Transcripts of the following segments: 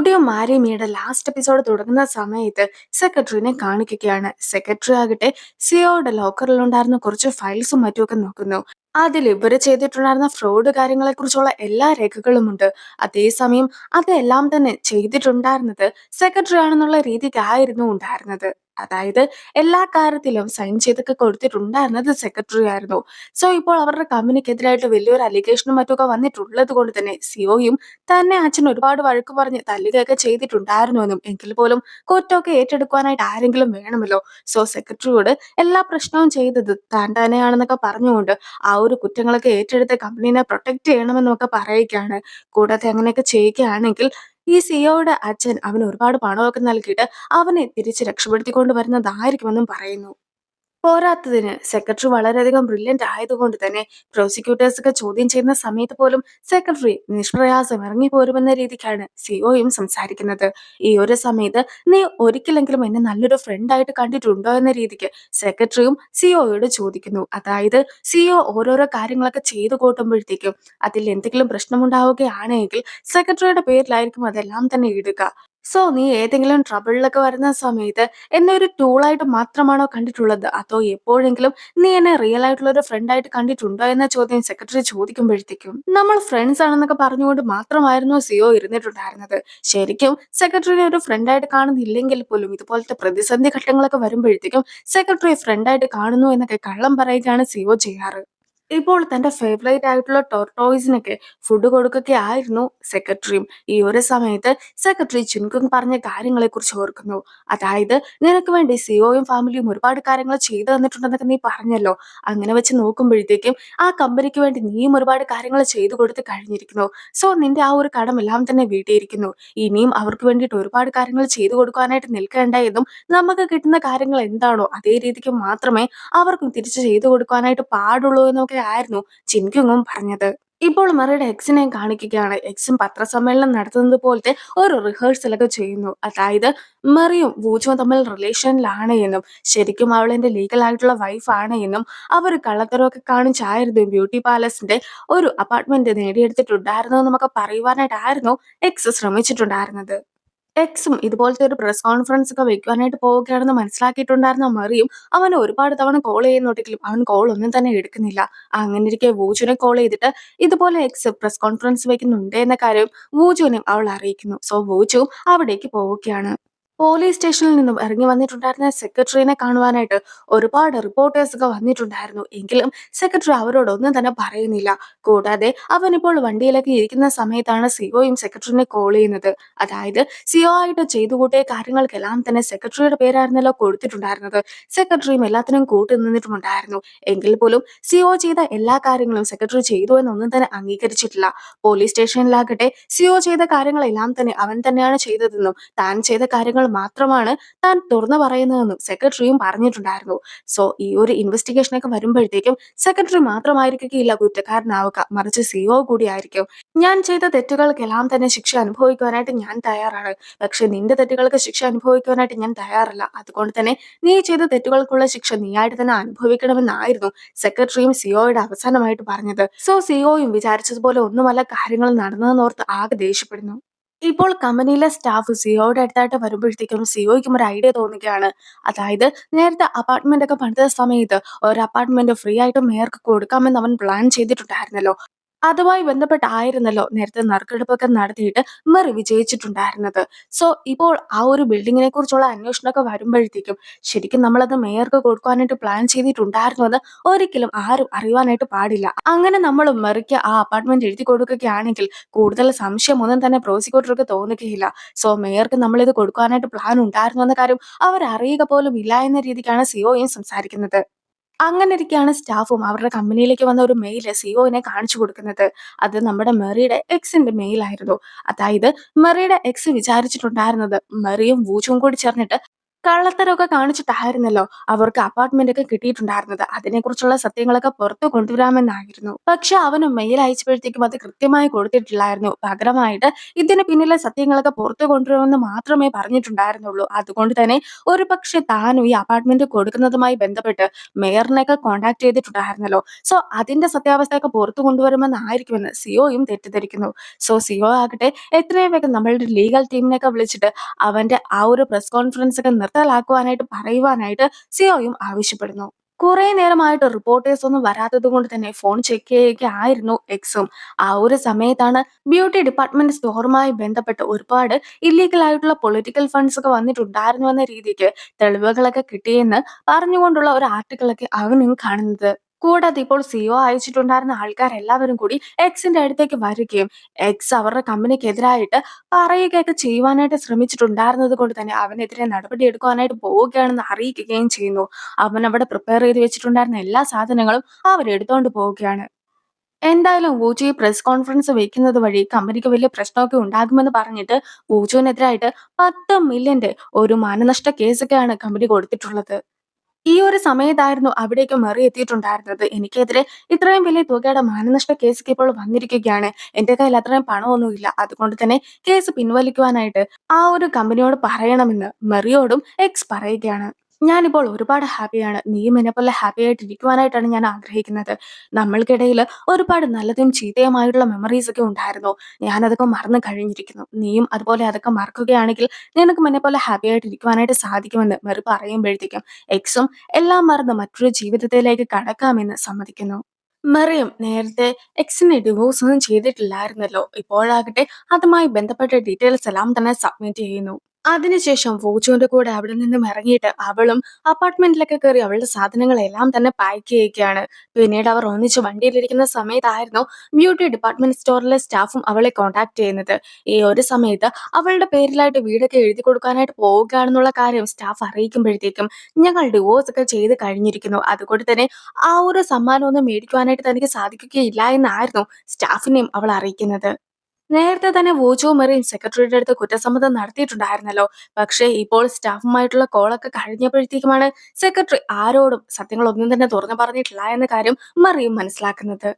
Studio മാരിയമ്മയുടെ last episode തുടങ്ങുന്ന സമയത്ത് സെക്രട്ടറിനെ കാണിക്കുകയാണ്. സെക്രട്ടറി ആകട്ടെ സിയോയുടെ ലോക്കറിലുണ്ടായിരുന്ന കുറച്ച് ഫയൽസും മറ്റുമൊക്കെ നോക്കുന്നു. അതിൽ ഇവര് ചെയ്തിട്ടുണ്ടായിരുന്ന ഫ്രോഡ് കാര്യങ്ങളെ കുറിച്ചുള്ള എല്ലാ രേഖകളുമുണ്ട്. അതേസമയം അതെല്ലാം തന്നെ ചെയ്തിട്ടുണ്ടായിരുന്നത് സെക്രട്ടറി ആണെന്നുള്ള രീതിക്കായിരുന്നു ഉണ്ടായിരുന്നത്. അതായത് എല്ലാ കാര്യത്തിലും സൈൻ ചെയ്തൊക്കെ കൊടുത്തിട്ടുണ്ടായിരുന്നത് സെക്രട്ടറി ആയിരുന്നു. സോ ഇപ്പോൾ അവരുടെ കമ്പനിക്കെതിരായിട്ട് വലിയൊരു അലിഗേഷനും മറ്റൊക്കെ വന്നിട്ടുള്ളത് കൊണ്ട് തന്നെ സിഒയും തന്നെ അച്ഛൻ ഒരുപാട് വഴക്ക് പറഞ്ഞ് തല്ലുകയൊക്കെ ചെയ്തിട്ടുണ്ടായിരുന്നുവെന്നും എങ്കിൽ പോലും കുറ്റമൊക്കെ ഏറ്റെടുക്കാനായിട്ട് ആരെങ്കിലും വേണമല്ലോ. സോ സെക്രട്ടറിയോട് എല്ലാ പ്രശ്നവും ചെയ്തത് താൻ തന്നെയാണെന്നൊക്കെ പറഞ്ഞുകൊണ്ട് ആ ഒരു കുറ്റങ്ങളൊക്കെ ഏറ്റെടുത്ത് കമ്പനീനെ പ്രൊട്ടക്ട് ചെയ്യണമെന്നൊക്കെ പറയുകയാണ്. കൂടാതെ അങ്ങനെയൊക്കെ ചെയ്യുകയാണെങ്കിൽ ഈ സിഒയുടെ അച്ഛൻ അവന് ഒരുപാട് പണമൊക്കെ നൽകിയിട്ട് അവനെ തിരിച്ച് രക്ഷപ്പെടുത്തിക്കൊണ്ട് വരുന്നതായിരിക്കുമെന്നും പറയുന്നു. പോരാത്തതിന് സെക്രട്ടറി വളരെയധികം ബ്രില്യന്റ് ആയതുകൊണ്ട് തന്നെ പ്രോസിക്യൂട്ടേഴ്സ് ഒക്കെ ചോദ്യം ചെയ്യുന്ന സമയത്ത് പോലും സെക്രട്ടറി നിഷ്പ്രയാസം ഇറങ്ങി പോരുമെന്ന രീതിക്കാണ് സിഒയും സംസാരിക്കുന്നത്. ഈ ഒരു സമയത്ത് നീ ഒരിക്കലെങ്കിലും എന്നെ നല്ലൊരു ഫ്രണ്ട് ആയിട്ട് കണ്ടിട്ടുണ്ടോ എന്ന രീതിക്ക് സെക്രട്ടറിയും സിഒയോട് ചോദിക്കുന്നു. അതായത് സിഒ ഓരോരോ കാര്യങ്ങളൊക്കെ ചെയ്തു കൂട്ടുമ്പോഴത്തേക്കും അതിൽ എന്തെങ്കിലും പ്രശ്നമുണ്ടാവുകയാണെങ്കിൽ സെക്രട്ടറിയുടെ പേരിലായിരിക്കും അതെല്ലാം തന്നെ ഇടുക. സോ നീ ഏതെങ്കിലും ട്രബിളിലൊക്കെ വരുന്ന സമയത്ത് എന്നെ ഒരു ടൂളായിട്ട് മാത്രമാണോ കണ്ടിട്ടുള്ളത്, അതോ എപ്പോഴെങ്കിലും നീ എന്നെ റിയൽ ആയിട്ടുള്ള ഒരു ഫ്രണ്ട് ആയിട്ട് കണ്ടിട്ടുണ്ടോ എന്ന ചോദ്യം സെക്രട്ടറി ചോദിക്കുമ്പോഴത്തേക്കും നമ്മൾ ഫ്രണ്ട്സ് ആണെന്നൊക്കെ പറഞ്ഞുകൊണ്ട് മാത്രമായിരുന്നു സിഒ ഇരുന്നിട്ടുണ്ടായിരുന്നത്. ശരിക്കും സെക്രട്ടറിനെ ഒരു ഫ്രണ്ട് ആയിട്ട് കാണുന്നില്ലെങ്കിൽ പോലും ഇതുപോലത്തെ പ്രതിസന്ധി ഘട്ടങ്ങളൊക്കെ വരുമ്പോഴത്തേക്കും സെക്രട്ടറി ഫ്രണ്ട് ആയിട്ട് കാണുന്നു എന്നൊക്കെ കള്ളം പറയുകയാണ് സിഒ ചെയ്യാറ്. ഇപ്പോൾ തന്റെ ഫേവറേറ്റ് ആയിട്ടുള്ള ടോർട്ടോയ്സിനൊക്കെ ഫുഡ് കൊടുക്കൊക്കെ ആയിരുന്നു സെക്രട്ടറിയും. ഈ ഒരു സമയത്ത് സെക്രട്ടറി ചുൻകുങ് പറഞ്ഞ കാര്യങ്ങളെ കുറിച്ച് ഓർക്കുന്നു. അതായത് നിനക്ക് വേണ്ടി സിഒയും ഫാമിലിയും ഒരുപാട് കാര്യങ്ങൾ ചെയ്തു തന്നിട്ടുണ്ടെന്നൊക്കെ നീ പറഞ്ഞല്ലോ. അങ്ങനെ വെച്ച് നോക്കുമ്പോഴത്തേക്കും ആ കമ്പനിക്ക് വേണ്ടി നീയും ഒരുപാട് കാര്യങ്ങൾ ചെയ്തു കൊടുത്ത് കഴിഞ്ഞിരിക്കുന്നു. സോ നിന്റെ ആ ഒരു കടമെല്ലാം തന്നെ വീട്ടിയിരിക്കുന്നു. ഇനിയും അവർക്ക് വേണ്ടിയിട്ട് ഒരുപാട് കാര്യങ്ങൾ ചെയ്തു കൊടുക്കാനായിട്ട് നിൽക്കേണ്ട എന്നും നമുക്ക് കിട്ടുന്ന കാര്യങ്ങൾ എന്താണോ അതേ രീതിക്ക് മാത്രമേ അവർക്കും തിരിച്ച് ചെയ്തു കൊടുക്കാനായിട്ട് പാടുള്ളൂ എന്നൊക്കെ ആയിരുന്നു ചിൻകുങ്ങും പറഞ്ഞത്. ഇപ്പോൾ മറിയുടെ എക്സിനെ കാണിക്കുകയാണ്. എക്സും പത്രസമ്മേളനം നടത്തുന്നത് പോലത്തെ ഒരു റിഹേഴ്സലൊക്കെ ചെയ്യുന്നു. അതായത് മെറിയും വൂച്ചും തമ്മിൽ റിലേഷനിലാണ് എന്നും ശരിക്കും അവൾ എന്റെ ലീഗൽ ആയിട്ടുള്ള വൈഫാണ് എന്നും അവർ കള്ളത്തരമൊക്കെ കാണിച്ചായിരുന്നു ബ്യൂട്ടി പാലസിന്റെ ഒരു അപ്പാർട്ട്മെന്റ് നേടിയെടുത്തിട്ടുണ്ടായിരുന്നു എന്നൊക്കെ പറയുവാനായിട്ടായിരുന്നു എക്സ് ശ്രമിച്ചിട്ടുണ്ടായിരുന്നത്. എക്സും ഇതുപോലത്തെ ഒരു പ്രസ് കോൺഫറൻസ് ഒക്കെ വെക്കുവാനായിട്ട് പോവുകയാണെന്ന് മനസ്സിലാക്കിയിട്ടുണ്ടായിരുന്ന മറിയും അവനെ ഒരുപാട് തവണ കോൾ ചെയ്യുന്നുണ്ടെങ്കിലും അവൻ കോൾ ഒന്നും തന്നെ എടുക്കുന്നില്ല. അങ്ങനെ ഇരിക്കെ വൂജുനെ കോൾ ചെയ്തിട്ട് ഇതുപോലെ എക്സ് പ്രസ് കോൺഫറൻസ് വെക്കുന്നുണ്ട് എന്ന കാര്യം വൂജുവിനും അവൾ അറിയിക്കുന്നു. സോ വൂജു അവിടേക്ക് പോവുകയാണ്. പോലീസ് സ്റ്റേഷനിൽ നിന്നും ഇറങ്ങി വന്നിട്ടുണ്ടായിരുന്ന സെക്രട്ടറിനെ കാണുവാനായിട്ട് ഒരുപാട് റിപ്പോർട്ടേഴ്സ് ഒക്കെ വന്നിട്ടുണ്ടായിരുന്നു. എങ്കിലും സെക്രട്ടറി അവരോടൊന്നും തന്നെ പറയുന്നില്ല. കൂടാതെ അവനിപ്പോൾ വണ്ടിയിലൊക്കെ ഇരിക്കുന്ന സമയത്താണ് സിഒയും സെക്രട്ടറിനെ കോൾ ചെയ്യുന്നത്. അതായത് സിഒ ആയിട്ട് ചെയ്തു കൂട്ടിയ കാര്യങ്ങൾക്കെല്ലാം തന്നെ സെക്രട്ടറിയുടെ പേരായിരുന്നല്ലോ കൊടുത്തിട്ടുണ്ടായിരുന്നത്. സെക്രട്ടറിയും എല്ലാത്തിനും കൂട്ടു നിന്നിട്ടുമുണ്ടായിരുന്നു. എങ്കിൽ പോലും സിഒ ചെയ്ത എല്ലാ കാര്യങ്ങളും സെക്രട്ടറി ചെയ്തു എന്നൊന്നും തന്നെ അംഗീകരിച്ചിട്ടില്ല. പോലീസ് സ്റ്റേഷനിലാകട്ടെ സിഒ ചെയ്ത കാര്യങ്ങളെല്ലാം തന്നെ അവൻ തന്നെയാണ് ചെയ്തതെന്നും താൻ ചെയ്ത കാര്യങ്ങൾ മാത്രമാണ് താൻ തുറന്നു പറയുന്നതെന്നും സെക്രട്ടറിയും പറഞ്ഞിട്ടുണ്ടായിരുന്നു. സോ ഈ ഒരു ഇൻവെസ്റ്റിഗേഷൻ ഒക്കെ വരുമ്പോഴത്തേക്കും സെക്രട്ടറി മാത്രമായിരിക്കില്ല കുറ്റക്കാരനാവുക, മറിച്ച് സിഒ കൂടിയായിരിക്കും. ഞാൻ ചെയ്ത തെറ്റുകൾക്കെല്ലാം തന്നെ ശിക്ഷ അനുഭവിക്കുവാനായിട്ട് ഞാൻ തയ്യാറാണ്. പക്ഷെ നിന്റെ തെറ്റുകൾക്ക് ശിക്ഷ അനുഭവിക്കുവാനായിട്ട് ഞാൻ തയ്യാറല്ല. അതുകൊണ്ട് തന്നെ നീ ചെയ്ത തെറ്റുകൾക്കുള്ള ശിക്ഷ നീയായിട്ട് തന്നെ അനുഭവിക്കണമെന്നായിരുന്നു സെക്രട്ടറിയും സിഒയുടെ അവസാനമായിട്ട് പറഞ്ഞത്. സോ സിഒയും വിചാരിച്ചതുപോലെ ഒന്നുമല്ല കാര്യങ്ങൾ നടന്നതെന്നോർത്ത് ആകെ ദേഷ്യപ്പെടുന്നു. ഇപ്പോൾ കമ്പനിയിലെ സ്റ്റാഫ് സിഒയുടെ അടുത്തായിട്ട് വരുമ്പോഴത്തേക്കും സിഒയ്ക്കും ഒരു ഐഡിയ തോന്നുകയാണ്. അതായത് നേരത്തെ അപ്പാർട്ട്മെന്റ് ഒക്കെ പണിത സമയത്ത് ഒരു അപ്പാർട്ട്മെന്റ് ഫ്രീ ആയിട്ട് മേയർക്ക് കൊടുക്കാമെന്ന് അവൻ പ്ലാൻ ചെയ്തിട്ടുണ്ടായിരുന്നല്ലോ. അതുമായി ബന്ധപ്പെട്ടായിരുന്നല്ലോ നേരത്തെ നറുക്കെടുപ്പൊക്കെ നടത്തിയിട്ട് മെറി വിജയിച്ചിട്ടുണ്ടായിരുന്നത്. സോ ഇപ്പോൾ ആ ഒരു ബിൽഡിങ്ങിനെ കുറിച്ചുള്ള അന്വേഷണമൊക്കെ വരുമ്പോഴത്തേക്കും ശരിക്കും നമ്മളത് മേയർക്ക് കൊടുക്കാനായിട്ട് പ്ലാൻ ചെയ്തിട്ടുണ്ടായിരുന്നുവെന്ന് ഒരിക്കലും ആരും അറിയുവാനായിട്ട് പാടില്ല. അങ്ങനെ നമ്മൾ മെറിക്ക് ആ അപ്പാർട്ട്മെന്റ് എഴുതി കൊടുക്കുകയാണെങ്കിൽ കൂടുതൽ സംശയമൊന്നും തന്നെ പ്രോസിക്യൂട്ടർക്ക് തോന്നുകയില്ല. സോ മേയർക്ക് നമ്മളിത് കൊടുക്കാനായിട്ട് പ്ലാൻ ഉണ്ടായിരുന്നു എന്ന കാര്യം അവർ അറിയുക പോലും ഇല്ല എന്ന രീതിക്കാണ് സിഒയും സംസാരിക്കുന്നത്. അങ്ങനെ ഇരിക്കെയാണ് സ്റ്റാഫും അവരുടെ കമ്പനിയിലേക്ക് വന്ന ഒരു മെയിൽ സിഒനെ കാണിച്ചു കൊടുക്കുന്നത്. അത് നമ്മുടെ മെറിയുടെ എക്സിന്റെ മെയിൽ ആയിരുന്നു. അതായത് മെറിയുടെ എക്സ് വിചാരിച്ചിട്ടുണ്ടായിരുന്നത് മെറിയും വൂച്ചും കൂടി ചേർന്നിട്ട് കള്ളത്തരമൊക്കെ കാണിച്ചിട്ടായിരുന്നല്ലോ അവർക്ക് അപ്പാർട്ട്മെന്റ് ഒക്കെ കിട്ടിയിട്ടുണ്ടായിരുന്നത്. അതിനെക്കുറിച്ചുള്ള സത്യങ്ങളൊക്കെ പുറത്തു കൊണ്ടുവരാമെന്നായിരുന്നു. പക്ഷെ അവന് മെയിൽ അയച്ചപ്പോഴത്തേക്കും അത് കൃത്യമായി കൊടുത്തിട്ടില്ലായിരുന്നു. പകരമായിട്ട് ഇതിന് പിന്നിലെ സത്യങ്ങളൊക്കെ പുറത്തു കൊണ്ടുവരുമെന്ന് മാത്രമേ പറഞ്ഞിട്ടുണ്ടായിരുന്നുള്ളൂ. അതുകൊണ്ട് തന്നെ ഒരു പക്ഷെ താനും ഈ അപ്പാർട്ട്മെന്റ് കൊടുക്കുന്നതുമായി ബന്ധപ്പെട്ട് മേയറിനെയൊക്കെ കോൺടാക്ട് ചെയ്തിട്ടുണ്ടായിരുന്നല്ലോ. സോ അതിന്റെ സത്യാവസ്ഥയൊക്കെ പുറത്തു കൊണ്ടുവരുമെന്നായിരിക്കുമെന്ന് സിഒയും തെറ്റിദ്ധരിക്കുന്നു. സോ സിഒ ആകട്ടെ എത്രയും വേഗം നമ്മളുടെ ലീഗൽ ടീമിനെയൊക്കെ വിളിച്ചിട്ട് അവന്റെ ആ ഒരു പ്രസ് കോൺഫറൻസ് ഒക്കെ നിർത്തലാക്കുവാനായിട്ട് പറയുവാനായിട്ട് സിഒയും ആവശ്യപ്പെടുന്നു. കുറെ നേരമായിട്ട് റിപ്പോർട്ടേഴ്സ് ഒന്നും വരാത്തത് കൊണ്ട് തന്നെ ഫോൺ ചെക്ക് ചെയ്യുകയായിരുന്നു എക്സും. ആ ഒരു സമയത്താണ് ബ്യൂട്ടി ഡിപ്പാർട്ട്മെന്റ് സ്റ്റോറുമായി ബന്ധപ്പെട്ട് ഒരുപാട് ഇല്ലീഗൽ ആയിട്ടുള്ള പൊളിറ്റിക്കൽ ഫണ്ട്സ് ഒക്കെ വന്നിട്ടുണ്ടായിരുന്നു എന്ന രീതിക്ക് തെളിവുകളൊക്കെ കിട്ടിയെന്ന് പറഞ്ഞുകൊണ്ടുള്ള ഒരു ആർട്ടിക്കിളൊക്കെ അവനും കാണുന്നത്. കൂടാതെ ഇപ്പോൾ സിഒ അയച്ചിട്ടുണ്ടായിരുന്ന ആൾക്കാരെല്ലാവരും കൂടി എക്സിന്റെ അടുത്തേക്ക് വരികയും എക്സ് അവരുടെ കമ്പനിക്കെതിരായിട്ട് പറയുകയൊക്കെ ചെയ്യുവാനായിട്ട് ശ്രമിച്ചിട്ടുണ്ടായിരുന്നത് കൊണ്ട് തന്നെ അവനെതിരെ നടപടി എടുക്കുവാനായിട്ട് പോവുകയാണെന്ന് അറിയിക്കുകയും ചെയ്യുന്നു. അവൻ അവിടെ പ്രിപ്പയർ ചെയ്ത് വെച്ചിട്ടുണ്ടായിരുന്ന എല്ലാ സാധനങ്ങളും അവരെടുത്തോണ്ട് പോവുകയാണ്. എന്തായാലും വൂജി പ്രസ് കോൺഫറൻസ് വെക്കുന്നത് വഴി കമ്പനിക്ക് വലിയ പ്രശ്നമൊക്കെ ഉണ്ടാകുമെന്ന് പറഞ്ഞിട്ട് വൂജുവിനെതിരായിട്ട് 10 മില്യന്റെ ഒരു മാനനഷ്ട കേസൊക്കെയാണ് കമ്പനി കൊടുത്തിട്ടുള്ളത്. ഈ ഒരു സമയത്തായിരുന്നു അവിടേക്ക് മെറി എത്തിയിട്ടുണ്ടായിരുന്നത്. എനിക്കെതിരെ ഇത്രയും വലിയ തുകയുടെ മാനനഷ്ട കേസ് ഇപ്പോൾ വന്നിരിക്കുകയാണ്. എന്റെ കയ്യിൽ അത്രയും പണമൊന്നുമില്ല. അതുകൊണ്ട് തന്നെ കേസ് പിൻവലിക്കുവാനായിട്ട് ആ ഒരു കമ്പനിയോട് പറയണമെന്ന് മെറിയോടും എക്സ് പറയുകയാണ്. ഞാനിപ്പോൾ ഒരുപാട് ഹാപ്പിയാണ്. നീയും എന്നെപ്പോലെ ഹാപ്പി ആയിട്ട് ഇരിക്കുവാനായിട്ടാണ് ഞാൻ ആഗ്രഹിക്കുന്നത്. നമ്മൾക്കിടയിൽ ഒരുപാട് നല്ലതും ചീത്തയുമായിട്ടുള്ള മെമ്മറീസ് ഒക്കെ ഉണ്ടായിരുന്നു. ഞാനതൊക്കെ മറന്നു കഴിഞ്ഞിരിക്കുന്നു. നീയും അതുപോലെ അതൊക്കെ മറക്കുകയാണെങ്കിൽ നിനക്കും എന്നെപ്പോലെ ഹാപ്പി ആയിട്ട് ഇരിക്കുവാനായിട്ട് സാധിക്കുമെന്ന് മെറി പറയുമ്പോഴത്തേക്കും എക്സും എല്ലാം മറന്ന് മറ്റൊരു ജീവിതത്തിലേക്ക് കടക്കാമെന്ന് സമ്മതിക്കുന്നു. മറിയം നേരത്തെ എക്സിനെ ഡിവോഴ്സ് ഒന്നും ചെയ്തിട്ടില്ലായിരുന്നല്ലോ. ഇപ്പോഴാകട്ടെ അതുമായി ബന്ധപ്പെട്ട ഡീറ്റെയിൽസ് എല്ലാം തന്നെ സബ്മിറ്റ് ചെയ്യുന്നു. അതിനുശേഷം ഫോച്ചുവിന്റെ കൂടെ അവിടെ നിന്നും ഇറങ്ങിയിട്ട് അവളും അപ്പാർട്ട്മെന്റിലൊക്കെ കയറി അവളുടെ സാധനങ്ങളെല്ലാം തന്നെ പാക്ക് ചെയ്യുകയാണ്. പിന്നീട് അവർ ഒന്നിച്ച് വണ്ടിയിലിരിക്കുന്ന സമയത്തായിരുന്നു ബ്യൂട്ടി ഡിപ്പാർട്ട്മെന്റ് സ്റ്റോറിലെ സ്റ്റാഫും അവളെ കോൺടാക്ട് ചെയ്യുന്നത്. ഈ ഒരു സമയത്ത് അവളുടെ പേരിലായിട്ട് വീടൊക്കെ എഴുതി കൊടുക്കാനായിട്ട് പോവുകയാണെന്നുള്ള കാര്യം സ്റ്റാഫ് അറിയിക്കുമ്പോഴത്തേക്കും ഞങ്ങൾ ഡിവോഴ്സ് ഒക്കെ ചെയ്ത് കഴിഞ്ഞിരിക്കുന്നു. അതുകൊണ്ട് തന്നെ ആ ഒരു സമ്മാനമൊന്നും മേടിക്കുവാനായിട്ട് തനിക്ക് സാധിക്കുകയില്ല എന്നായിരുന്നു സ്റ്റാഫിനെയും അവൾ അറിയിക്കുന്നത്. നേരത്തെ തന്നെ വൂജോ മെറിൻ സെക്രട്ടറിയുടെ അടുത്ത് കുറ്റസമ്മതം നടത്തിയിട്ടുണ്ടായിരുന്നല്ലോ. പക്ഷേ ഇപ്പോൾ സ്റ്റാഫുമായിട്ടുള്ള കോളൊക്കെ കഴിഞ്ഞപ്പോഴത്തേക്കുമാണ് സെക്രട്ടറി ആരോടും സത്യങ്ങളൊന്നും തന്നെ തുറന്നു പറഞ്ഞിട്ടില്ല എന്ന കാര്യം മറിയും മനസ്സിലാക്കുന്നത്.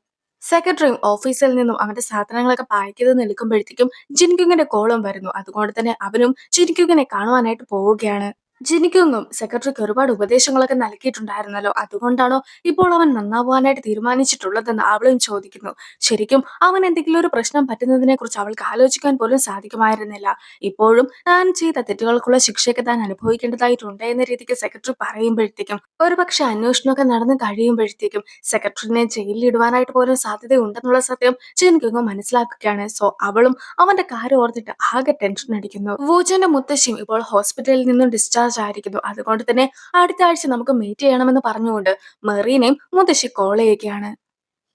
സെക്രട്ടറിയും ഓഫീസിൽ നിന്നും അവന്റെ സാധനങ്ങളൊക്കെ പാക്ക് ചെയ്ത് നിൽക്കുമ്പോഴത്തേക്കും ജിൻകുങ്ങിന്റെ കോളും വരുന്നു. അതുകൊണ്ട് തന്നെ അവനും ജിൻകുങ്ങിനെ കാണുവാനായിട്ട് പോവുകയാണ്. ജിനിക്കുങ്ങും സെക്രട്ടറിക്ക് ഒരുപാട് ഉപദേശങ്ങളൊക്കെ നൽകിയിട്ടുണ്ടായിരുന്നല്ലോ. അതുകൊണ്ടാണോ ഇപ്പോൾ അവൻ നന്നാവാനായിട്ട് തീരുമാനിച്ചിട്ടുള്ളതെന്ന് അവളും ചോദിക്കുന്നു. ശരിക്കും അവൻ എന്തെങ്കിലും ഒരു പ്രശ്നം പറ്റുന്നതിനെ കുറിച്ച് അവൾക്ക് ആലോചിക്കാൻ പോലും സാധിക്കുമായിരുന്നില്ല. ഇപ്പോഴും താൻ ചെയ്ത തെറ്റുകൾക്കുള്ള ശിക്ഷയൊക്കെ താൻ അനുഭവിക്കേണ്ടതായിട്ടുണ്ട് എന്ന രീതിക്ക് സെക്രട്ടറി പറയുമ്പോഴത്തേക്കും ഒരുപക്ഷെ അന്വേഷണമൊക്കെ നടന്നു കഴിയുമ്പോഴത്തേക്കും സെക്രട്ടറിനെ ജയിലിൽ ഇടുവാനായിട്ട് പോലും സാധ്യതയുണ്ടെന്നുള്ള സത്യം ജിൻകുങ് മനസ്സിലാക്കുകയാണ്. സോ അവളും അവന്റെ കാര്യം ഓർത്തിട്ട് ആകെ ടെൻഷൻ അടിക്കുന്നു. വൂജന്റെ മുത്തശ്ശിയും ഇപ്പോൾ ഹോസ്പിറ്റലിൽ നിന്നും ഡിസ്ചാർജ് ആയിരിക്കുന്നു. അതുകൊണ്ട് തന്നെ അടുത്ത ആഴ്ച നമുക്ക് മീറ്റ് ചെയ്യണമെന്ന് പറഞ്ഞുകൊണ്ട് മെറീനെയും മുത്തശ്ശി കോൾ ചെയ്യുകയാണ്.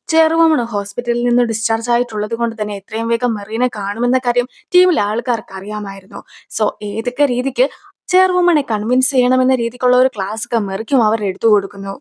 ചെറുവമ്മണ് ഹോസ്പിറ്റലിൽ നിന്ന് ഡിസ്ചാർജ് ആയിട്ടുള്ളത് കൊണ്ട് തന്നെ എത്രയും വേഗം മെറീനെ കാണുമെന്ന കാര്യം ടീമിലെ ആൾക്കാർക്ക് അറിയാമായിരുന്നു. സോ ഏതൊക്കെ രീതിക്ക് ചെറുവമ്മനെ കൺവിൻസ് ചെയ്യണമെന്ന രീതിക്കുള്ള ഒരു ക്ലാസ് ഒക്കെ മെറിക്കും അവർ എടുത്തു കൊടുക്കുന്നു.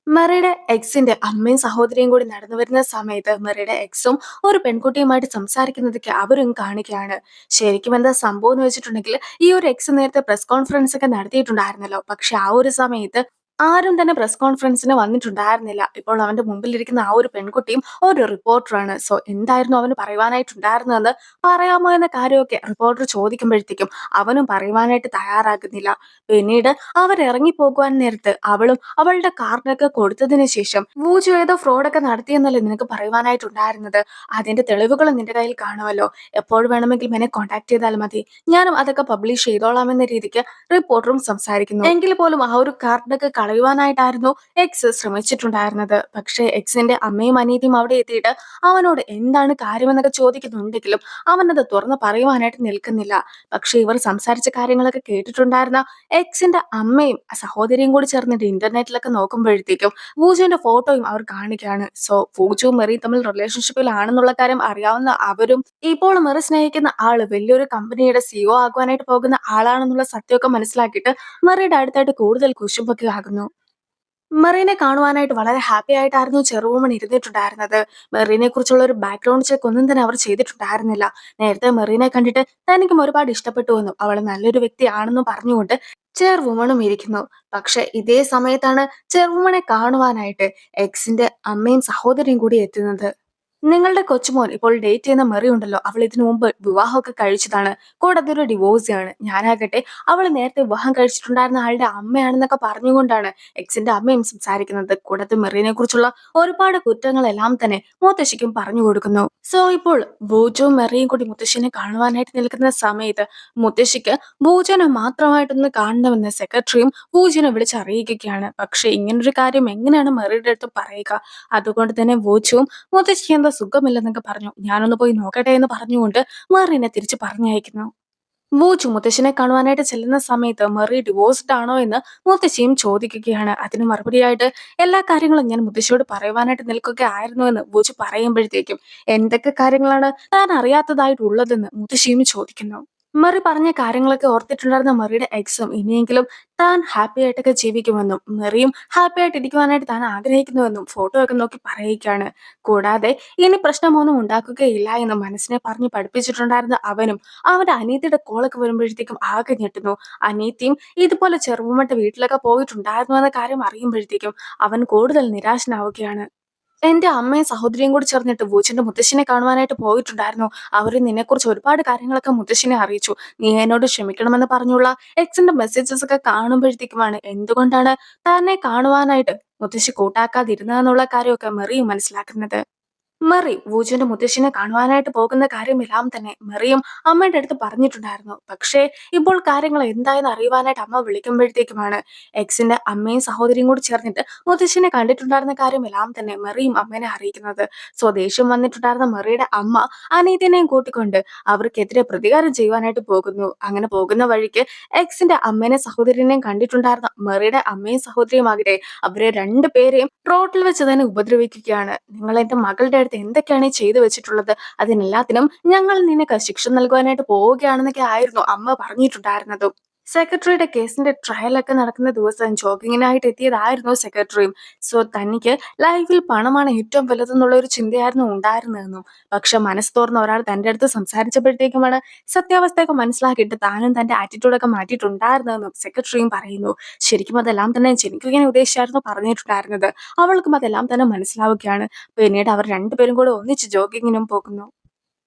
മെറിയുടെ എക്സിന്റെ അമ്മയും സഹോദരിയും കൂടി നടന്നു വരുന്ന സമയത്ത് മെറിയുടെ എക്സും ഒരു പെൺകുട്ടിയുമായിട്ട് സംസാരിക്കുന്നതൊക്കെ അവരും കാണുകയാണ്. ശരിക്കും എന്താ സംഭവം എന്ന് വെച്ചിട്ടുണ്ടെങ്കിൽ ഈ ഒരു എക്സ് നേരത്തെ പ്രസ് കോൺഫറൻസ് ഒക്കെ നടത്തിയിട്ടുണ്ടായിരുന്നല്ലോ. പക്ഷെ ആ ഒരു സമയത്ത് ആരും തന്നെ പ്രസ് കോൺഫറൻസിന് വന്നിട്ടുണ്ടായിരുന്നില്ല. ഇപ്പോൾ അവന്റെ മുമ്പിലിരിക്കുന്ന ആ ഒരു പെൺകുട്ടിയും ഒരു റിപ്പോർട്ടറാണ്. സോ എന്തായിരുന്നു അവന് പറയുവാനായിട്ടുണ്ടായിരുന്നതെന്ന് പറയാമോ എന്ന കാര്യമൊക്കെ റിപ്പോർട്ടർ ചോദിക്കുമ്പോഴത്തേക്കും അവനും പറയുവാനായിട്ട് തയ്യാറാകുന്നില്ല. പിന്നീട് അവർ ഇറങ്ങി പോകുവാൻ നേരത്ത് അവളും അവളുടെ കാർഡൊക്കെ കൊടുത്തതിന് ശേഷം വൂജു ഏതോ ഫ്രോഡൊക്കെ നടത്തിയെന്നല്ലേ നിനക്ക് പറയുവാനായിട്ടുണ്ടായിരുന്നത്. അതിന്റെ തെളിവുകളും നിന്റെ കയ്യിൽ കാണുമല്ലോ. എപ്പോൾ വേണമെങ്കിലും എന്നെ കോൺടാക്ട് ചെയ്താൽ മതി. ഞാനും അതൊക്കെ പബ്ലിഷ് ചെയ്തോളാം എന്ന രീതിക്ക് റിപ്പോർട്ടറും സംസാരിക്കുന്നു. എങ്കിൽ പോലും ആ ഒരു കാർഡൊക്കെ കളയുവാനായിട്ടായിരുന്നു എക്സ് ശ്രമിച്ചിട്ടുണ്ടായിരുന്നത്. പക്ഷേ എക്സിന്റെ അമ്മയും അനിയത്തിയും അവിടെ എത്തിയിട്ട് അവനോട് എന്താണ് കാര്യമെന്നൊക്കെ ചോദിക്കുന്നുണ്ടെങ്കിലും അവനത് തുറന്ന് പറയുവാനായിട്ട് നിൽക്കുന്നില്ല. പക്ഷെ ഇവർ സംസാരിച്ച കാര്യങ്ങളൊക്കെ കേട്ടിട്ടുണ്ടായിരുന്ന എക്സിന്റെ അമ്മയും സഹോദരിയും കൂടി ചേർന്നിട്ട് ഇന്റർനെറ്റിലൊക്കെ നോക്കുമ്പോഴത്തേക്കും വൂജുവിന്റെ ഫോട്ടോയും അവർ കാണുകയാണ്. സോ വൂജുവും മെറിയും തമ്മിൽ റിലേഷൻഷിപ്പിലാണെന്നുള്ള കാര്യം അറിയാവുന്ന അവരും ഇപ്പോൾ മെറി സ്നേഹിക്കുന്ന ആള് വലിയൊരു കമ്പനിയുടെ സിഇഒ ആകുവാനായിട്ട് പോകുന്ന ആളാണെന്നുള്ള സത്യമൊക്കെ മനസ്സിലാക്കിയിട്ട് മെറിയുടെ അടുത്തായിട്ട് കൂടുതൽ കുശുമ്പൊക്കെ ആകുന്നു. മെറീനെ കാണുവാനായിട്ട് വളരെ ഹാപ്പി ആയിട്ടായിരുന്നു ചെറുവുമൺ ഇരുന്നിട്ടുണ്ടായിരുന്നത്. മെറീനെ കുറിച്ചുള്ള ഒരു ബാക്ക്ഗ്രൗണ്ട് ചെക്ക് ഒന്നും തന്നെ അവർ ചെയ്തിട്ടുണ്ടായിരുന്നില്ല. നേരത്തെ മെറീനെ കണ്ടിട്ട് തനിക്കും ഒരുപാട് ഇഷ്ടപ്പെട്ടുവെന്നും അവൾ നല്ലൊരു വ്യക്തിയാണെന്നും പറഞ്ഞുകൊണ്ട് ചെയർവുമണും ഇരിക്കുന്നു. പക്ഷെ ഇതേ സമയത്താണ് ചെയർവുമണെ കാണുവാനായിട്ട് എക്സിന്റെ അമ്മയും സഹോദരിയും കൂടി എത്തുന്നത്. നിങ്ങളുടെ കൊച്ചുമോൻ ഇപ്പോൾ ഡേറ്റ് ചെയ്യുന്ന മെറി ഉണ്ടല്ലോ, അവൾ ഇതിനു മുമ്പ് വിവാഹമൊക്കെ കഴിച്ചതാണ്. കൂടാതെ ഒരു ഡിവോഴ്സിയാണ്. ഞാനാകട്ടെ അവൾ നേരത്തെ വിവാഹം കഴിച്ചിട്ടുണ്ടായിരുന്ന ആളുടെ അമ്മയാണെന്നൊക്കെ പറഞ്ഞുകൊണ്ടാണ് എക്സിന്റെ അമ്മയും സംസാരിക്കുന്നത്. കൂടാതെ മെറീനെ കുറിച്ചുള്ള ഒരുപാട് കുറ്റങ്ങളെല്ലാം തന്നെ മുത്തശ്ശിക്കും പറഞ്ഞു കൊടുക്കുന്നു. സോ ഇപ്പോൾ ബൂജുവും മെറിയും കൂടി മുത്തശ്ശിനെ കാണുവാനായിട്ട് നിൽക്കുന്ന സമയത്ത് മുത്തശ്ശിക്ക് ബൂജുവിനെ മാത്രമായിട്ടൊന്ന് കാണണമെന്ന് സെക്രട്ടറിയും ബൂജുവിനെ വിളിച്ചറിയിക്കുകയാണ്. പക്ഷെ ഇങ്ങനൊരു കാര്യം എങ്ങനെയാണ് മെറിയുടെ അടുത്ത് പറയുക? അതുകൊണ്ട് തന്നെ ബൂജുവും മുത്തശ്ശിക്ക് എന്തോ സുഖമില്ലെന്നൊക്കെ പറഞ്ഞു. ഞാനൊന്ന് പോയി നോക്കട്ടെ എന്ന് പറഞ്ഞുകൊണ്ട് മെറിനെ തിരിച്ച് പറഞ്ഞയക്കുന്നു. ബൂച്ചു മുത്തശ്ശിനെ കാണുവാനായിട്ട് ചെല്ലുന്ന സമയത്ത് മെറി ഡിവോഴ്സ്ഡ് ആണോ എന്ന് മുത്തശ്ശിയും ചോദിക്കുകയാണ്. അതിന് മറുപടിയായിട്ട് എല്ലാ കാര്യങ്ങളും ഞാൻ മുത്തശ്ശിയോട് പറയുവാനായിട്ട് നിൽക്കുകയായിരുന്നു എന്ന് ബൂച്ചു പറയുമ്പോഴത്തേക്കും എന്തൊക്കെ കാര്യങ്ങളാണ് താൻ അറിയാത്തതായിട്ടുള്ളതെന്ന് മുത്തശ്ശിയും ചോദിക്കുന്നു. മെറി പറഞ്ഞ കാര്യങ്ങളൊക്കെ ഓർത്തിട്ടുണ്ടായിരുന്ന മെറിയുടെ എക്സും ഇനിയെങ്കിലും താൻ ഹാപ്പി ആയിട്ടൊക്കെ ജീവിക്കുമെന്നും മെറിയും ഹാപ്പി ആയിട്ട് ഇരിക്കുവാനായിട്ട് താൻ ആഗ്രഹിക്കുന്നുവെന്നും ഫോട്ടോ ഒക്കെ നോക്കി പറയുകയാണ്. കൂടാതെ ഇനി പ്രശ്നമൊന്നും ഉണ്ടാക്കുകയില്ല എന്ന് മനസ്സിനെ പറഞ്ഞ് പഠിപ്പിച്ചിട്ടുണ്ടായിരുന്ന അവനും അവന്റെ അനിയത്തിയുടെ കോളൊക്കെ വരുമ്പോഴത്തേക്കും ആകെ ഞെട്ടുന്നു. അനിയത്തിയും ഇതുപോലെ ചെറുപ്പമട്ട് വീട്ടിലൊക്കെ പോയിട്ടുണ്ടായിരുന്നു എന്ന കാര്യം അറിയുമ്പോഴത്തേക്കും അവൻ കൂടുതൽ നിരാശനാവുകയാണ്. എന്റെ അമ്മയും സഹോദരിയും കൂടി ചേർന്നിട്ട് ബൂച്ചിന്റെ മുത്തശ്ശിനെ കാണുവാനായിട്ട് പോയിട്ടുണ്ടായിരുന്നു. അവര് നിന്നെക്കുറിച്ച് ഒരുപാട് കാര്യങ്ങളൊക്കെ മുത്തശ്ശിനെ അറിയിച്ചു. നീ എന്നോട് ക്ഷമിക്കണമെന്ന് പറഞ്ഞുള്ള എക്സിന്റെ മെസ്സേജസ് ഒക്കെ കാണുമ്പോഴത്തേക്കുമാണ് എന്തുകൊണ്ടാണ് തന്നെ കാണുവാനായിട്ട് മുത്തശ്ശി കൂട്ടാക്കാതിരുന്നതെന്നുള്ള കാര്യമൊക്കെ മെറിയും മനസ്സിലാക്കുന്നത്. മെറി വൂജുവിന്റെ മുത്തശ്ശിനെ കാണുവാനായിട്ട് പോകുന്ന കാര്യമെല്ലാം തന്നെ മെറിയും അമ്മയുടെ അടുത്ത് പറഞ്ഞിട്ടുണ്ടായിരുന്നു. പക്ഷേ ഇപ്പോൾ കാര്യങ്ങൾ എന്തായെന്ന് അറിയുവാനായിട്ട് അമ്മ വിളിക്കുമ്പോഴത്തേക്കുമാണ് എക്സിന്റെ അമ്മയും സഹോദരിയും കൂടി ചേർന്നിട്ട് മുത്തശ്ശിനെ കണ്ടിട്ടുണ്ടായിരുന്ന കാര്യമെല്ലാം തന്നെ മെറിയും അമ്മേനെ അറിയിക്കുന്നത്. സ്വദേശം വന്നിട്ടുണ്ടായിരുന്ന മെറിയുടെ അമ്മ അനീതിനെയും കൂട്ടിക്കൊണ്ട് അവർക്കെതിരെ പ്രതികാരം ചെയ്യുവാനായിട്ട് പോകുന്നു. അങ്ങനെ പോകുന്ന വഴിക്ക് എക്സിന്റെ അമ്മേനെ സഹോദരനെയും കണ്ടിട്ടുണ്ടായിരുന്ന മെറിയുടെ അമ്മയും സഹോദരിയും ആകട്ടെ അവരെ രണ്ടുപേരെയും റോട്ടിൽ വെച്ച് തന്നെ ഉപദ്രവിക്കുകയാണ്. നിങ്ങൾ എന്റെ മകളുടെ അടുത്ത് എന്തൊക്കെയാണ് ഈ ചെയ്തു വെച്ചിട്ടുള്ളത്? അതിനെല്ലാത്തിനും ഞങ്ങൾ നിനക്ക് ശിക്ഷ നൽകുവാനായിട്ട് പോവുകയാണെന്നൊക്കെ ആയിരുന്നു അമ്മ പറഞ്ഞിട്ടുണ്ടായിരുന്നതും. സെക്രട്ടറിയുടെ കേസിന്റെ ട്രയലൊക്കെ നടക്കുന്ന ദിവസം ജോഗിങ്ങിനായിട്ട് എത്തിയതായിരുന്നു സെക്രട്ടറിയും. സോ തനിക്ക് ലൈഫിൽ പണമാണ് ഏറ്റവും വലുതെന്നുള്ള ഒരു ചിന്തയായിരുന്നു ഉണ്ടായിരുന്നതെന്നും പക്ഷെ മനസ്സ് തുറന്ന ഒരാൾ തന്റെ അടുത്ത് സംസാരിച്ചപ്പോഴത്തേക്കുമാണ് സത്യാവസ്ഥയൊക്കെ മനസ്സിലാക്കിയിട്ട് താനും തന്റെ ആറ്റിറ്റ്യൂഡൊക്കെ മാറ്റിയിട്ടുണ്ടായിരുന്നതെന്നും സെക്രട്ടറിയും പറയുന്നു. ശരിക്കും അതെല്ലാം തന്നെ ജനിക്കുകയെ ഉദ്ദേശിച്ചായിരുന്നു പറഞ്ഞിട്ടുണ്ടായിരുന്നത്. അവൾക്കും അതെല്ലാം തന്നെ മനസ്സിലാവുകയാണ്. പിന്നീട് അവർ രണ്ടുപേരും കൂടെ ഒന്നിച്ച് ജോഗിങ്ങിനും പോകുന്നു.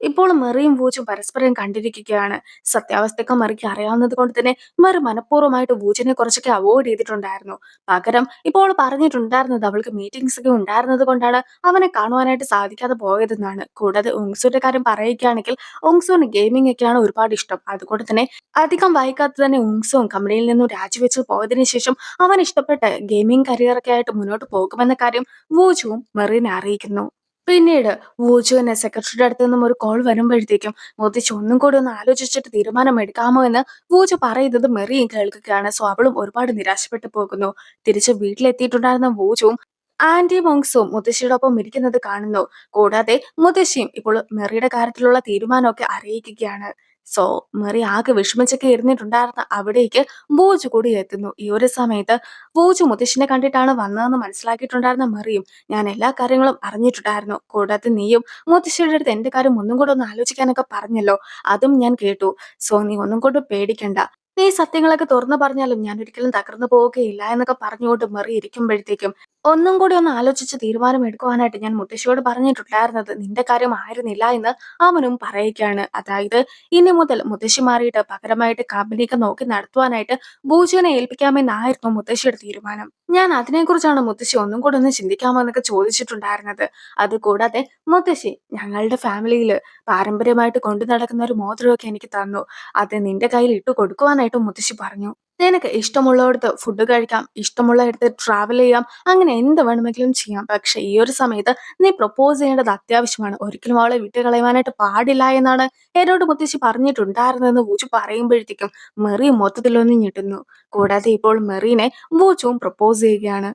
ഇപ്പോൾ മെറിയും വൂജും പരസ്പരം കണ്ടിരിക്കുകയാണ്. സത്യാവസ്ഥയൊക്കെ മെറിക്ക് അറിയാവുന്നത് കൊണ്ട് തന്നെ മെറി മനഃപൂർവ്വമായിട്ട് വൂജിനെ കുറച്ചൊക്കെ അവോയ്ഡ് ചെയ്തിട്ടുണ്ടായിരുന്നു. പകരം ഇപ്പോൾ പറഞ്ഞിട്ടുണ്ടായിരുന്നത് അവൾക്ക് മീറ്റിംഗ്സ് ഒക്കെ ഉണ്ടായിരുന്നത് കൊണ്ടാണ് അവനെ കാണുവാനായിട്ട് സാധിക്കാതെ പോയതെന്നാണ്. കൂടാതെ ഉങ്സുവിന്റെ കാര്യം പറയുകയാണെങ്കിൽ ഉങ്സുവിന് ഗെയിമിംഗ് ഒക്കെയാണ് ഒരുപാട് ഇഷ്ടം. അതുകൊണ്ട് തന്നെ അധികം വൈകാതെ തന്നെ ഉങ്സുവും കമ്പനിയിൽ നിന്നും രാജിവെച്ച് പോയതിനു ശേഷം അവൻ ഇഷ്ടപ്പെട്ട ഗെയിമിംഗ് കരിയറൊക്കെ ആയിട്ട് മുന്നോട്ട് പോകുമെന്ന കാര്യം വൂജുവും മെറിനെ അറിയിക്കുന്നു. പിന്നീട് വൂജുവിന് സെക്രട്ടറിയുടെ അടുത്ത് നിന്നും ഒരു കോൾ വരുമ്പോഴത്തേക്കും മുത്തശ്ശി ഒന്നും കൂടി ഒന്ന് ആലോചിച്ചിട്ട് തീരുമാനം എടുക്കാമോ എന്ന് വൂജു പറയുന്നത് മെറിയും കേൾക്കുകയാണ്. സോ അവളും ഒരുപാട് നിരാശപ്പെട്ടു പോകുന്നു. തിരിച്ച് വീട്ടിലെത്തിയിട്ടുണ്ടായിരുന്ന വൂജുവും ആന്റിയും ഓങ്സും മുത്തശ്ശിയുടെ ഒപ്പം ഇരിക്കുന്നത് കാണുന്നു. കൂടാതെ മുത്തശ്ശിയും ഇപ്പോൾ മെറിയുടെ കാര്യത്തിലുള്ള തീരുമാനമൊക്കെ അറിയിക്കുകയാണ്. സോ മെറി ആകെ വിഷമിച്ചൊക്കെ ഇരുന്നിട്ടുണ്ടായിരുന്ന അവിടേക്ക് ബൂജു കൂടി എത്തുന്നു. ഈ ഒരു സമയത്ത് ബൂജു മുത്തശ്ശിനെ കണ്ടിട്ടാണ് വന്നതെന്ന് മനസ്സിലാക്കിയിട്ടുണ്ടായിരുന്ന മെറിയും ഞാൻ എല്ലാ കാര്യങ്ങളും അറിഞ്ഞിട്ടുണ്ടായിരുന്നു. കൂടാതെ നീയും മുത്തശ്ശിയുടെ അടുത്ത് എന്റെ കാര്യം ഒന്നും കൂടെ ഒന്ന് ആലോചിക്കാനൊക്കെ പറഞ്ഞല്ലോ, അതും ഞാൻ കേട്ടു. സോ നീ ഒന്നും കൊണ്ട് പേടിക്കണ്ട. നീ സത്യങ്ങളൊക്കെ തുറന്നു പറഞ്ഞാലും ഞാൻ ഒരിക്കലും തകർന്നു പോവുകയില്ല എന്നൊക്കെ പറഞ്ഞുകൊണ്ട് മെറി ഇരിക്കുമ്പോഴത്തേക്കും ഒന്നും കൂടി ഒന്ന് ആലോചിച്ച് തീരുമാനം എടുക്കുവാനായിട്ട് ഞാൻ മുത്തശ്ശിയോട് പറഞ്ഞിട്ടുണ്ടായിരുന്നത് നിന്റെ കാര്യം ആയിരുന്നില്ല എന്ന് അവനും പറയുകയാണ്. അതായത് ഇനി മുതൽ മുത്തശ്ശി മാറിയിട്ട് പകരമായിട്ട് കമ്പനിയൊക്കെ നോക്കി നടത്തുവാനായിട്ട് ബൂജുവിനെ ഏൽപ്പിക്കാമെന്നായിരുന്നു മുത്തശ്ശിയുടെ തീരുമാനം. ഞാൻ അതിനെക്കുറിച്ചാണ് മുത്തശ്ശി ഒന്നും കൂടെ ഒന്ന് ചിന്തിക്കാമോ എന്നൊക്കെ ചോദിച്ചിട്ടുണ്ടായിരുന്നത്. അതുകൂടാതെ മുത്തശ്ശി ഞങ്ങളുടെ ഫാമിലിയിൽ പാരമ്പര്യമായിട്ട് കൊണ്ടു നടക്കുന്ന ഒരു മോതിരമൊക്കെ എനിക്ക് തന്നു. അത് നിന്റെ കയ്യിൽ ഇട്ട് കൊടുക്കുവാനായിട്ട് മുത്തശ്ശി പറഞ്ഞു. നിനക്ക് ഇഷ്ടമുള്ളിടത്ത് ഫുഡ് കഴിക്കാം, ഇഷ്ടമുള്ളിടത്ത് ട്രാവൽ ചെയ്യാം, അങ്ങനെ എന്ത് വേണമെങ്കിലും ചെയ്യാം. പക്ഷെ ഈ ഒരു സമയത്ത് നീ പ്രപ്പോസ് ചെയ്യേണ്ടത് അത്യാവശ്യമാണ്. ഒരിക്കലും അവളെ വിട്ട് കളയുവാനായിട്ട് പാടില്ല എന്നാണ് എന്നോട് മുത്തശ്ശി പറഞ്ഞിട്ടുണ്ടായിരുന്നതെന്ന് വൂജു പറയുമ്പോഴത്തേക്കും മെറി മൊത്തത്തിലൊന്ന് ഞെട്ടുന്നു. കൂടാതെ ഇപ്പോൾ മെറീനെ വൂജുവും പ്രപ്പോസ് ചെയ്യുകയാണ്.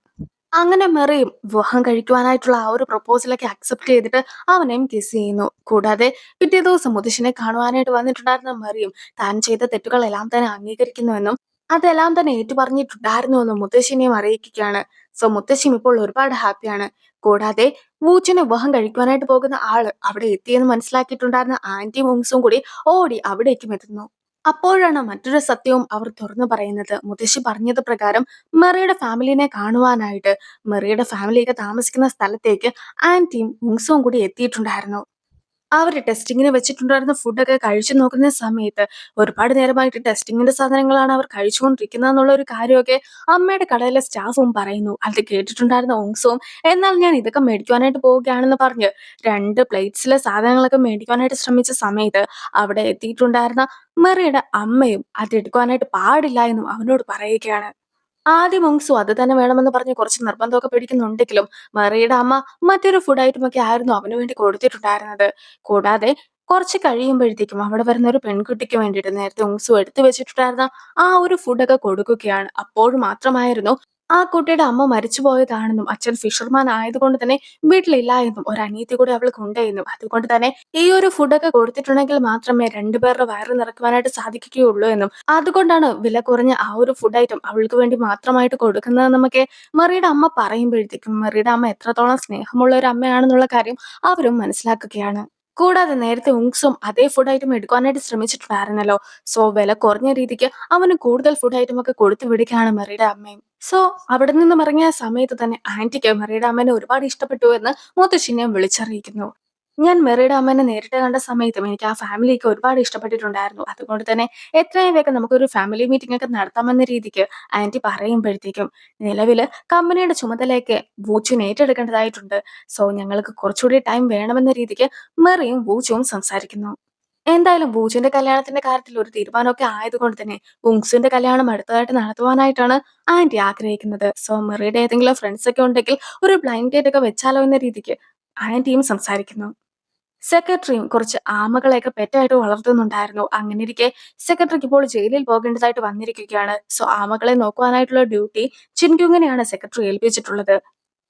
അങ്ങനെ മെറിയും വിവാഹം കഴിക്കുവാനായിട്ടുള്ള ആ ഒരു പ്രപ്പോസലൊക്കെ അക്സെപ്റ്റ് ചെയ്തിട്ട് അവനെയും കിസ് ചെയ്യുന്നു. കൂടാതെ പിറ്റേ ദിവസം മുത്തശ്ശിനെ കാണുവാനായിട്ട് വന്നിട്ടുണ്ടായിരുന്ന മെറിയും താൻ ചെയ്ത തെറ്റുകളെല്ലാം തന്നെ അംഗീകരിക്കുന്നുവെന്നും അതെല്ലാം തന്നെ ഏറ്റുപറഞ്ഞിട്ടുണ്ടായിരുന്നുവെന്നും മുത്തശ്ശിനെയും അറിയിക്കുകയാണ്. സോ മുത്തശ്ശിയും ഇപ്പോൾ ഒരുപാട് ഹാപ്പിയാണ്. കൂടാതെ വൂച്ചിനെ വിവാഹം കഴിക്കുവാനായിട്ട് പോകുന്ന ആള് അവിടെ എത്തിയെന്ന് മനസ്സിലാക്കിയിട്ടുണ്ടായിരുന്ന ആന്റി മുങ്സും കൂടി ഓടി അവിടേക്കും എത്തുന്നു. അപ്പോഴാണ് മറ്റൊരു സത്യവും അവർ തുറന്നു പറയുന്നത്. മുത്തശ്ശി പറഞ്ഞത് പ്രകാരം മെറിയുടെ ഫാമിലിനെ കാണുവാനായിട്ട് മെറിയുടെ ഫാമിലിയൊക്കെ താമസിക്കുന്ന സ്ഥലത്തേക്ക് ആന്റിയും മുങ്സും കൂടി എത്തിയിട്ടുണ്ടായിരുന്നു. അവര് ടെസ്റ്റിങ്ങിന് വെച്ചിട്ടുണ്ടായിരുന്ന ഫുഡൊക്കെ കഴിച്ചു നോക്കുന്ന സമയത്ത് ഒരുപാട് നേരമായിട്ട് ടെസ്റ്റിങ്ങിന്റെ സാധനങ്ങളാണ് അവർ കഴിച്ചുകൊണ്ടിരിക്കുന്നതെന്നുള്ള ഒരു കാര്യമൊക്കെ അമ്മയുടെ കടയിലെ സ്റ്റാഫും പറയുന്നു. അത് കേട്ടിട്ടുണ്ടായിരുന്ന ഓങ്സും എന്നാൽ ഞാൻ ഇതൊക്കെ മേടിക്കുവാനായിട്ട് പോവുകയാണെന്ന് പറഞ്ഞ് 2 പ്ലേറ്റ്സിലെ സാധനങ്ങളൊക്കെ മേടിക്കുവാനായിട്ട് ശ്രമിച്ച സമയത്ത് അവിടെ എത്തിയിട്ടുണ്ടായിരുന്ന മെറിയുടെ അമ്മയും അതെടുക്കുവാനായിട്ട് പാടില്ല എന്നും അവനോട് പറയുകയാണ്. ആദ്യം മോങ്സു അത് തന്നെ വേണമെന്ന് പറഞ്ഞ് കുറച്ച് നിർബന്ധമൊക്കെ പിടിക്കുന്നുണ്ടെങ്കിലും മറിയുടെ അമ്മ മറ്റൊരു ഫുഡ് ഐറ്റം ഒക്കെ ആയിരുന്നു അവന് വേണ്ടി കൊടുത്തിട്ടുണ്ടായിരുന്നത്. കൂടാതെ കുറച്ച് കഴിയുമ്പോഴത്തേക്കും അവിടെ വരുന്ന ഒരു പെൺകുട്ടിക്ക് വേണ്ടിയിട്ട് നേരത്തെ ഉങ്സു എടുത്തു വെച്ചിട്ടുണ്ടായിരുന്ന ആ ഒരു ഫുഡൊക്കെ കൊടുക്കുകയാണ്. അപ്പോൾ മാത്രമായിരുന്നു ആ കുട്ടിയുടെ അമ്മ മരിച്ചുപോയതാണെന്നും അച്ഛൻ ഫിഷർമാൻ ആയതുകൊണ്ട് തന്നെ വീട്ടിലില്ല എന്നും ഒരു അനിയത്തി കൂടി അവൾക്ക് ഉണ്ട് എന്നും അതുകൊണ്ട് തന്നെ ഈ ഒരു ഫുഡൊക്കെ കൊടുത്തിട്ടുണ്ടെങ്കിൽ മാത്രമേ രണ്ടുപേരുടെ വയറ് നിറയ്ക്കുവാനായിട്ട് സാധിക്കുകയുള്ളൂ എന്നും അതുകൊണ്ടാണ് വില കുറഞ്ഞ ആ ഒരു ഫുഡ് ഐറ്റം അവൾക്ക് വേണ്ടി മാത്രമായിട്ട് കൊടുക്കുന്നതെന്നൊക്കെ മെറിയുടെ അമ്മ പറയുമ്പോഴത്തേക്കും മെറിയുടെ അമ്മ എത്രത്തോളം സ്നേഹമുള്ള ഒരു അമ്മയാണെന്നുള്ള കാര്യം അവരും മനസ്സിലാക്കുകയാണ്. കൂടാതെ നേരത്തെ ഉങ്സും അതേ ഫുഡ് ഐറ്റം എടുക്കാനായിട്ട് ശ്രമിച്ചിട്ടുണ്ടായിരുന്നല്ലോ. സോ വില കുറഞ്ഞ രീതിക്ക് അവന് കൂടുതൽ ഫുഡ് ഐറ്റം ഒക്കെ കൊടുത്തു വിടുകയാണ് മെറിയുടെ അമ്മയും. സോ അവിടെ നിന്നും ഇറങ്ങിയ സമയത്ത് തന്നെ ആന്റിക്ക് മെറിയുടെ അമ്മേനെ ഒരുപാട് ഇഷ്ടപ്പെട്ടു എന്ന് മുത്തശ്ശിനെ വിളിച്ചറിയിക്കുന്നു. ഞാൻ മെറിയുടെ അമ്മേനെ നേരിട്ട് കണ്ട സമയത്തും എനിക്ക് ആ ഫാമിലിയൊക്കെ ഒരുപാട് ഇഷ്ടപ്പെട്ടിട്ടുണ്ടായിരുന്നു. അതുകൊണ്ട് തന്നെ എത്രയും വേഗം നമുക്കൊരു ഫാമിലി മീറ്റിംഗ് ഒക്കെ നടത്താമെന്ന രീതിക്ക് ആന്റി പറയുമ്പോഴത്തേക്കും നിലവില് കമ്പനിയുടെ ചുമതലയൊക്കെ വൂച്ചുവിന് ഏറ്റെടുക്കേണ്ടതായിട്ടുണ്ട്. സോ ഞങ്ങൾക്ക് കുറച്ചുകൂടി ടൈം വേണമെന്ന രീതിക്ക് മെറിയും വൂച്ചുവും സംസാരിക്കുന്നു. എന്തായാലും വൂച്ചുവിന്റെ കല്യാണത്തിന്റെ കാര്യത്തിൽ ഒരു തീരുമാനമൊക്കെ ആയതുകൊണ്ട് തന്നെ ഉങ്സുവിന്റെ കല്യാണം അടുത്തതായിട്ട് നടത്തുവാനായിട്ടാണ് ആന്റി ആഗ്രഹിക്കുന്നത്. സോ മെറിയുടെ ഏതെങ്കിലും ഫ്രണ്ട്സ് ഒക്കെ ഉണ്ടെങ്കിൽ ഒരു ബ്ലൈൻഡ് ഡേറ്റ് ഒക്കെ വെച്ചാലോ എന്ന രീതിക്ക് ആന്റിയും സംസാരിക്കുന്നു. സെക്രട്ടറിയും കുറച്ച് ആമകളെയൊക്കെ പെറ്റായിട്ട് വളർത്തുന്നുണ്ടായിരുന്നു. അങ്ങനെയിരിക്കെ സെക്രട്ടറിക്ക് ഇപ്പോൾ ജയിലിൽ പോകേണ്ടതായിട്ട് വന്നിരിക്കുകയാണ്. സോ ആമകളെ നോക്കുവാനായിട്ടുള്ള ഡ്യൂട്ടി ചിൻകുങ്ങിനെയാണ് സെക്രട്ടറി ഏൽപ്പിച്ചിട്ടുള്ളത്.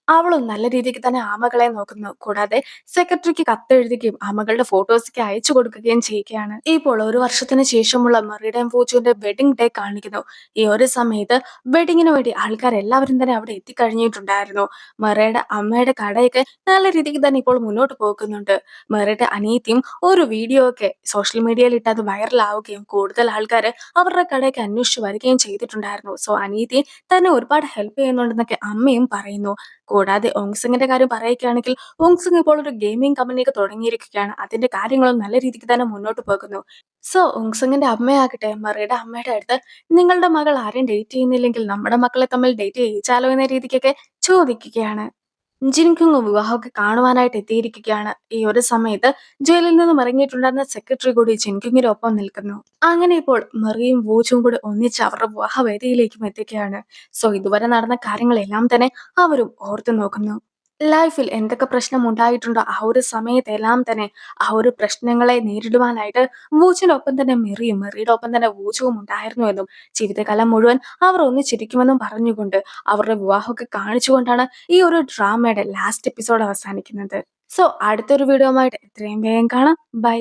അവളും നല്ല രീതിക്ക് തന്നെ ആമകളെ നോക്കുന്നു. കൂടാതെ സെക്രട്ടറിക്ക് കത്തെഴുതുകയും ആമകളുടെ ഫോട്ടോസൊക്കെ അയച്ചു കൊടുക്കുകയും ചെയ്യുകയാണ്. ഇപ്പോൾ ഒരു വർഷത്തിന് ശേഷമുള്ള മെറിയുടെയും പൂച്ചുവിന്റെ വെഡിങ് ഡേ കാണിക്കുന്നു. ഈ ഒരു സമയത്ത് വെഡിങ്ങിന് വേണ്ടി ആൾക്കാരെല്ലാവരും തന്നെ അവിടെ എത്തിക്കഴിഞ്ഞിട്ടുണ്ടായിരുന്നു. മെറിയുടെ അമ്മയുടെ കടയൊക്കെ നല്ല രീതിക്ക് തന്നെ ഇപ്പോൾ മുന്നോട്ട് പോകുന്നുണ്ട്. മെറിയുടെ അനിയത്തിയും ഒരു വീഡിയോ ഒക്കെ സോഷ്യൽ മീഡിയയിൽ ഇട്ട് അത് വൈറലാവുകയും കൂടുതൽ ആൾക്കാർ അവരുടെ കടയൊക്കെ അന്വേഷിച്ച് വരികയും ചെയ്തിട്ടുണ്ടായിരുന്നു. സോ അനിയത്തി തന്നെ ഒരുപാട് ഹെൽപ്പ് ചെയ്യുന്നുണ്ടെന്നൊക്കെ അമ്മയും പറയുന്നു. കൂടാതെ ഓങ്സിങ്ങിന്റെ കാര്യം പറയുകയാണെങ്കിൽ ഓങ്സിങ് ഇപ്പോൾ ഒരു ഗെയിമിംഗ് കമ്പനിയൊക്കെ തുടങ്ങിയിരിക്കുകയാണ്. അതിന്റെ കാര്യങ്ങളും നല്ല രീതിക്ക് തന്നെ മുന്നോട്ട് പോകുന്നു. സോ ഓങ്സിങ്ങിന്റെ അമ്മയാകട്ടെ മറിയുടെ അമ്മയുടെ അടുത്ത് നിങ്ങളുടെ മകൾ ആരെയും ഡേറ്റ് ചെയ്യുന്നില്ലെങ്കിൽ നമ്മുടെ മക്കളെ തമ്മിൽ ഡേറ്റ് ചെയ്യിച്ചാലോ എന്ന രീതിക്കൊക്കെ ചോദിക്കുകയാണ്. ജിൻകുങ് വിവാഹമൊക്കെ കാണുവാനായിട്ട് എത്തിയിരിക്കുകയാണ്. ഈ ഒരു സമയത്ത് ജയിലിൽ നിന്നും ഇറങ്ങിയിട്ടുണ്ടായിരുന്ന സെക്രട്ടറി കൂടി ജിൻകുങ്ങിനൊപ്പം നിൽക്കുന്നു. അങ്ങനെ ഇപ്പോൾ മെറിയും വൂച്ചും കൂടി ഒന്നിച്ച് അവരുടെ വിവാഹ വേദിയിലേക്കും എത്തിക്കുകയാണ്. സോ ഇതുവരെ നടന്ന കാര്യങ്ങളെല്ലാം തന്നെ അവരും ഓർത്തു നോക്കുന്നു. ലൈഫിൽ എന്തൊക്കെ പ്രശ്നം ഉണ്ടായിട്ടുണ്ടോ ആ ഒരു സമയത്തെല്ലാം തന്നെ ആ ഒരു പ്രശ്നങ്ങളെ നേരിടുവാനായിട്ട് വൂച്ചിനൊപ്പം തന്നെ മെറിയുടെ ഒപ്പം തന്നെ വൂച്ചുവും ഉണ്ടായിരുന്നു എന്നും ജീവിതകാലം മുഴുവൻ അവർ ഒന്നിച്ചിരിക്കുമെന്നും പറഞ്ഞുകൊണ്ട് അവരുടെ വിവാഹമൊക്കെ കാണിച്ചുകൊണ്ടാണ് ഈ ഒരു ഡ്രാമയുടെ ലാസ്റ്റ് എപ്പിസോഡ് അവസാനിക്കുന്നത്. സോ അടുത്തൊരു വീഡിയോ ആയിട്ട് എത്രയും വേഗം കാണാം. ബൈ.